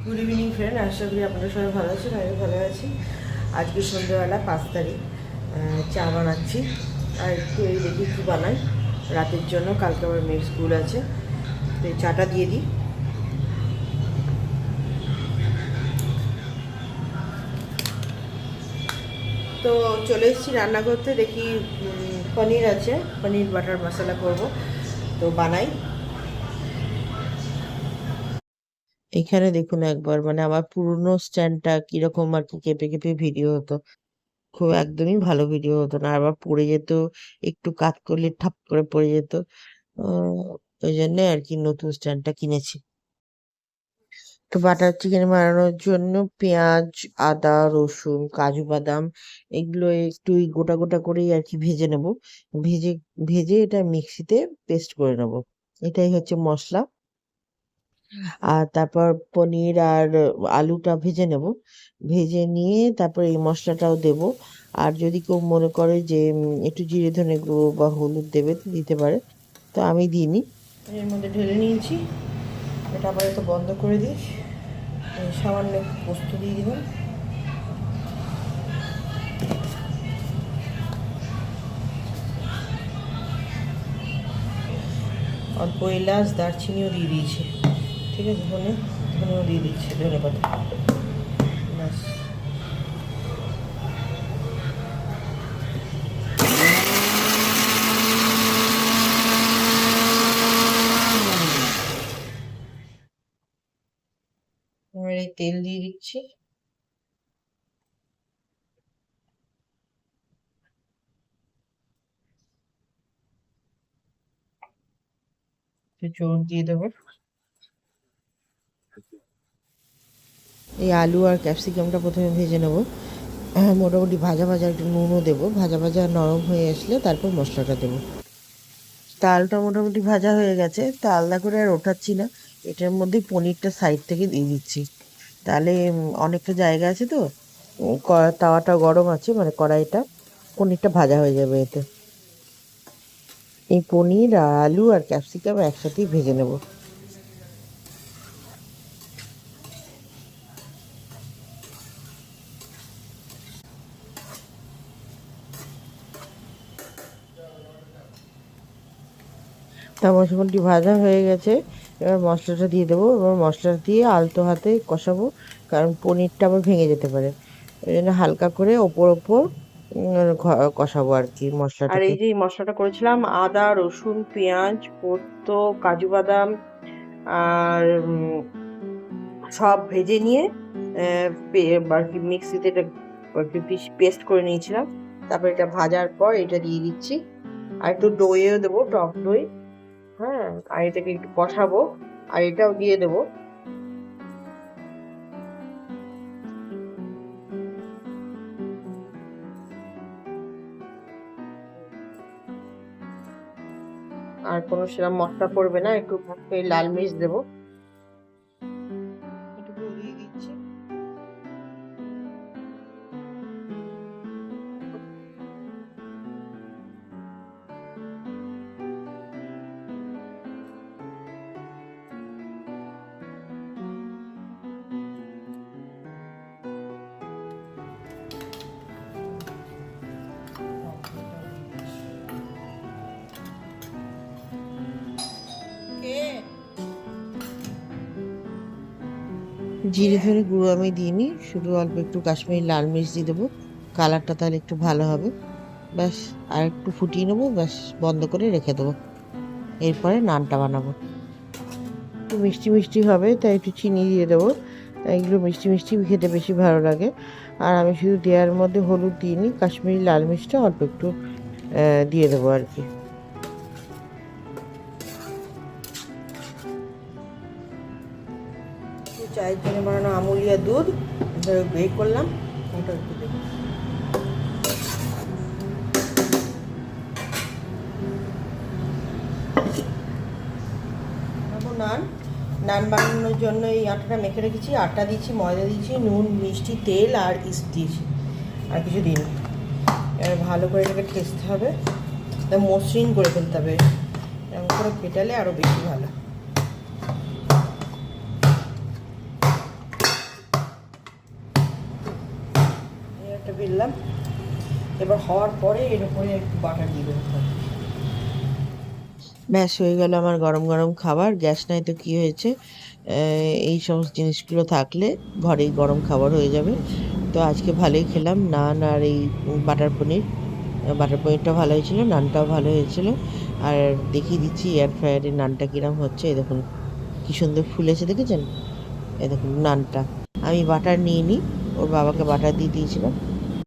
Good evening friend, আশা করি আপনারা সবাই ভালো আছেন। আমি ভালো আছি। আজকে সন্ধ্যেবেলা 5 তারিখ, চা বানাচ্ছি। আর একটু এই দেখি কী বানাই রাতের জন্য। কালকে আবার মেয়ের স্কুল আছে, তো এই চাটা দিয়ে দিই। তো চলে এসেছি রান্না করতে। দেখি পনির আছে, পনির বাটার মশলা করব, তো বানাই। এখানে দেখুন একবার, মানে আমার পুরনো স্ট্যান্ডটা কিরকম আর কি কেঁপে কেঁপে ভিডিও হতো। খুব একদমই ভালো ভিডিও হতো না, আবার পড়ে যেত, একটু কাত করলে ঠাপ করে পড়ে যেত। ওই জন্য আর কি নতুন স্ট্যান্ডটা কিনেছি। তো বাটার চিকেন বানানোর জন্য পেঁয়াজ, আদা, রসুন, কাজু বাদাম এগুলো একটু গোটা গোটা করেই আর কি ভেজে নেব। ভেজে ভেজে এটা মিক্সিতে পেস্ট করে নেব। এটাই হচ্ছে মশলা। আর তারপর পনির আর আলুটা ভেজে নেব। ভেজে নিয়ে তারপর এই মশলাটাও দেব। আর যদি কেউ মনে করে যে একটু জিরে ধনে গুঁড়ো বা হলুদ দেবে তো দিতে পারে, তো আমি দিইনি। এর মধ্যে ঢেলে নিয়েছি। এটা আবার একটু বন্ধ করে দিই। সামান্য একটু পোস্ত দিয়ে দিলাম। অল্প এলাচ দারচিনিও দিয়ে দিয়েছি। ঠিক আছে, ধনেও দিয়ে দিচ্ছি, ধনে পাতা। ব্যাস। এবার এই তেল দিয়ে দিচ্ছি। চোখ দিয়ে দেবো। এই আলু আর ক্যাপসিকামটা প্রথমে ভেজে নেবো। মোটামুটি ভাজা ভাজা, একটু নুনও দেবো। ভাজা ভাজা নরম হয়ে আসলে তারপর মশলাটা দেবো। তালটা মোটামুটি ভাজা হয়ে গেছে, তা আলাদা করে আর ওঠাচ্ছি না। এটার মধ্যে পনিরটা সাইড থেকে দিয়ে দিচ্ছি। তাহলে অনেকটা জায়গা আছে তো, তাওয়াটা গরম আছে, মানে কড়াইটা, পনিরটা ভাজা হয়ে যাবে এতে। এই পনির আর আলু আর ক্যাপসিকাম একসাথেই ভেজে নেব। মশলাটি ভাজা হয়ে গেছে। এবার মশলাটা দিয়ে দেবো। এবার মশলাটা দিয়ে আলতো হাতে কষাবো, কারণ পনিরটা আবার ভেঙে যেতে পারে। এই জন্য হালকা করে ওপর ওপর কষাবো আর কি মশলাটাকে। আর এই যে মশলাটা করেছিলাম, আদা, রসুন, পেঁয়াজ, পোস্ত, কাজু বাদাম আর সব ভেজে নিয়ে আর কি মিক্সিতে এটা পেস্ট করে নিয়েছিলাম। তারপর এটা ভাজার পর এটা দিয়ে দিচ্ছি। আর একটু দইও দেবো, টক দই। হ্যাঁ, আর এটাকে একটু কষাবো, আর এটাও দিয়ে দেবো। আর কোনো সেরকম মশলা পড়বে না, একটু লাল মির্চ দেবো। একটু দিয়ে দিচ্ছি। জিরে ধরে গুঁড়ো আমি দিইনি, শুধু অল্প একটু কাশ্মীরি লাল মির্চ দিয়ে দেবো। কালারটা তাহলে একটু ভালো হবে। ব্যাস, আর একটু ফুটিয়ে নেবো, ব্যাস বন্ধ করে রেখে দেবো। এরপরে নানটা বানাবো। একটু মিষ্টি মিষ্টি হবে, তাই একটু চিনি দিয়ে দেবো। এগুলো মিষ্টি মিষ্টি খেতে বেশি ভালো লাগে। আর আমি শুধু দেওয়ার মধ্যে হলুদ দিইনি, কাশ্মীরি লাল মির্চটা অল্প একটু দিয়ে দেবো আর কি। চায়ের জন্য বানানো আমুলিয়া দুধ বের করলাম, ওটা একটু দেবো। নান নান বানানোর জন্য এই আটাটা মেখে রেখেছি। আটা দিয়েছি, ময়দা দিয়েছি, নুন, মিষ্টি, তেল আর ইস্ট দিয়েছি, আর কিছু দিন। এবার ভালো করে এটাকে ঠেসতে হবে, তা মসৃণ করে ফেলতে হবে। এরকম করে ফেটালে আরও বেশি ভালো। ফেললাম। এবার হওয়ার পরে এর উপরে একটু বাটার দিয়ে দেবো। ব্যাস হয়ে গেল আমার গরম গরম খাবার। গ্যাস নাই তো কি হয়েছে, এই সমস্ত জিনিসগুলো থাকলে ঘরেই গরম খাবার হয়ে যাবে। তো আজকে ভালোই খেলাম, নান আর এই বাটার পনির। বাটার পনিরটা ভালো হয়েছিল, নানটাও ভালো হয়েছিল। আর দেখিয়ে দিচ্ছি এয়ার ফ্রায়ারে নানটা কিরম হচ্ছে। এই দেখুন কি সুন্দর ফুলেছে, দেখেছেন? এই দেখুন নানটা। আমি বাটার নিইনি, ওর বাবাকে বাটার দিয়ে দিয়েছিলাম।